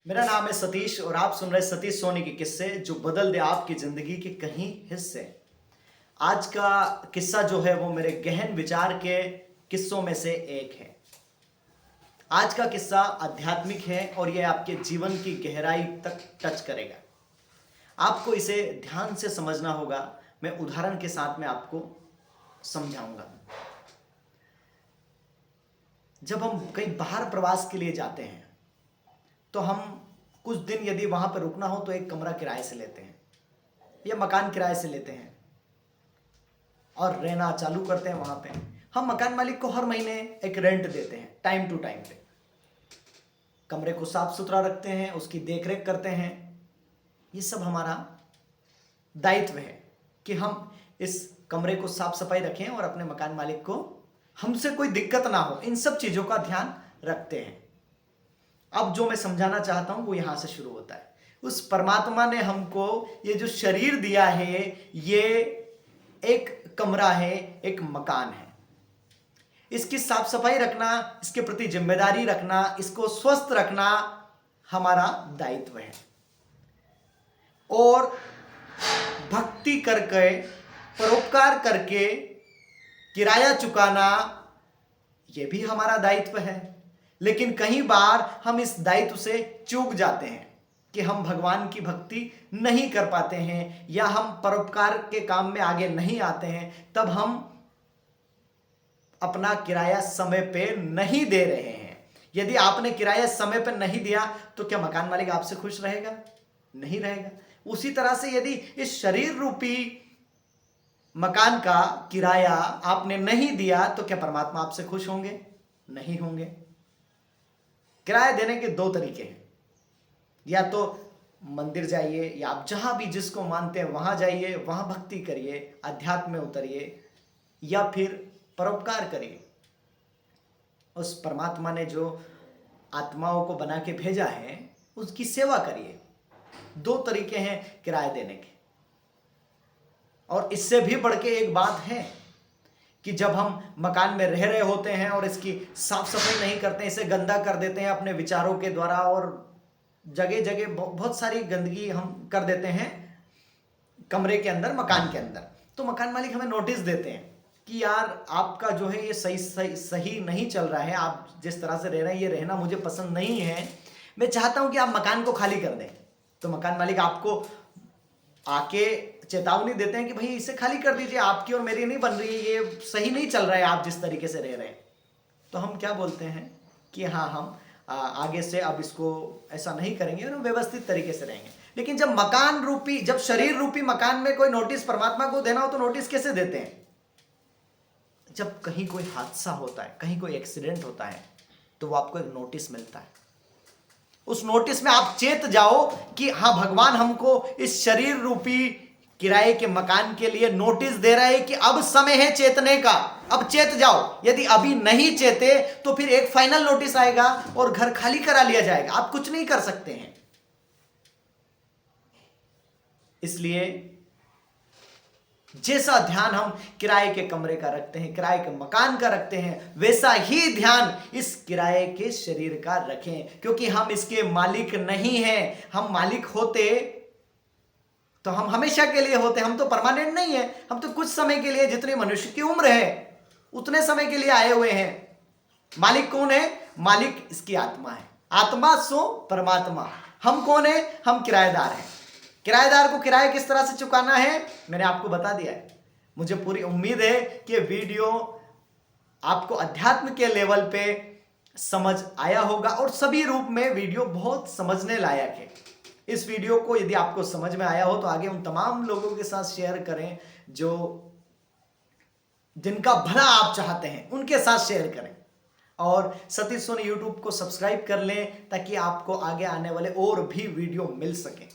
मेरा नाम है सतीश और आप सुन रहे सतीश सोनी के किस्से जो बदल दे आपकी जिंदगी के कहीं हिस्से। आज का किस्सा जो है वो मेरे गहन विचार के किस्सों में से एक है। आज का किस्सा आध्यात्मिक है और यह आपके जीवन की गहराई तक टच करेगा। आपको इसे ध्यान से समझना होगा। मैं उदाहरण के साथ में आपको समझाऊंगा। जब हम कहीं बाहर प्रवास के लिए जाते हैं तो हम कुछ दिन यदि वहां पर रुकना हो तो एक कमरा किराए से लेते हैं या मकान किराए से लेते हैं और रहना चालू करते हैं वहां पे। हम मकान मालिक को हर महीने एक रेंट देते हैं टाइम टू टाइम पे। कमरे को साफ सुथरा रखते हैं, उसकी देखरेख करते हैं। ये सब हमारा दायित्व है कि हम इस कमरे को साफ सफाई रखें और अपने मकान मालिक को हमसे कोई दिक्कत ना हो, इन सब चीजों का ध्यान रखते हैं। अब जो मैं समझाना चाहता हूं वो यहां से शुरू होता है। उस परमात्मा ने हमको ये जो शरीर दिया है, ये एक कमरा है, एक मकान है। इसकी साफ सफाई रखना, इसके प्रति जिम्मेदारी रखना, इसको स्वस्थ रखना हमारा दायित्व है। और भक्ति करके, परोपकार करके किराया चुकाना यह भी हमारा दायित्व है। लेकिन कई बार हम इस दायित्व से चूक जाते हैं कि हम भगवान की भक्ति नहीं कर पाते हैं या हम परोपकार के काम में आगे नहीं आते हैं। तब हम अपना किराया समय पे नहीं दे रहे हैं। यदि आपने किराया समय पे नहीं दिया तो क्या मकान मालिक आपसे खुश रहेगा? नहीं रहेगा। उसी तरह से यदि इस शरीर रूपी मकान का किराया आपने नहीं दिया तो क्या परमात्मा आपसे खुश होंगे? नहीं होंगे। किराया देने के दो तरीके हैं। या तो मंदिर जाइए या आप जहां भी जिसको मानते हैं वहां जाइए, वहां भक्ति करिए, अध्यात्म में उतरिए, या फिर परोपकार करिए। उस परमात्मा ने जो आत्माओं को बना के भेजा है उसकी सेवा करिए। दो तरीके हैं किराया देने के। और इससे भी बढ़ के एक बात है कि जब हम मकान में रह रहे होते हैं और इसकी साफ सफाई नहीं करते हैं, इसे गंदा कर देते हैं अपने विचारों के द्वारा और जगह जगह बहुत सारी गंदगी हम कर देते हैं कमरे के अंदर, मकान के अंदर, तो मकान मालिक हमें नोटिस देते हैं कि यार आपका जो है ये सही नहीं चल रहा है। आप जिस तरह से रह रहे हैं ये रहना मुझे पसंद नहीं है। मैं चाहता हूं कि आप मकान को खाली कर दें। तो मकान मालिक आपको आके चेतावनी देते हैं कि भाई इसे खाली कर दीजिए, आपकी और मेरी नहीं बन रही है, ये सही नहीं चल रहा है आप जिस तरीके से रह रहे हैं। तो हम क्या बोलते हैं कि हाँ, हम आगे से अब इसको ऐसा नहीं करेंगे और व्यवस्थित तरीके से रहेंगे। लेकिन जब मकान रूपी, जब शरीर रूपी मकान में कोई नोटिस परमात्मा को देना हो तो नोटिस कैसे देते हैं? जब कहीं कोई हादसा होता है, कहीं कोई एक्सीडेंट होता है तो वो आपको एक नोटिस मिलता है। उस नोटिस में आप चेत जाओ कि हाँ, भगवान हमको इस शरीर रूपी किराए के मकान के लिए नोटिस दे रहा है कि अब समय है चेतने का, अब चेत जाओ। यदि अभी नहीं चेते तो फिर एक फाइनल नोटिस आएगा और घर खाली करा लिया जाएगा। आप कुछ नहीं कर सकते हैं। इसलिए जैसा ध्यान हम किराए के कमरे का रखते हैं, किराए के मकान का रखते हैं, वैसा ही ध्यान इस किराए के शरीर का रखें। क्योंकि हम इसके मालिक नहीं हैं। हम मालिक होते तो हम हमेशा के लिए होते। हम तो परमानेंट नहीं है। हम तो कुछ समय के लिए, जितनी मनुष्य की उम्र है उतने समय के लिए आए हुए हैं। मालिक कौन है? मालिक इसकी आत्मा है। आत्मा सो परमात्मा। हम कौन है? हम किराएदार हैं। किराएदार को किराया किस तरह से चुकाना है मैंने आपको बता दिया है। मुझे पूरी उम्मीद है कि वीडियो आपको अध्यात्म के लेवल पे समझ आया होगा और सभी रूप में वीडियो बहुत समझने लायक है। इस वीडियो को यदि आपको समझ में आया हो तो आगे उन तमाम लोगों के साथ शेयर करें जो जिनका भला आप चाहते हैं, उनके साथ शेयर करें। और सतीश सोनी यूट्यूब को सब्सक्राइब कर लें ताकि आपको आगे आने वाले और भी वीडियो मिल सके।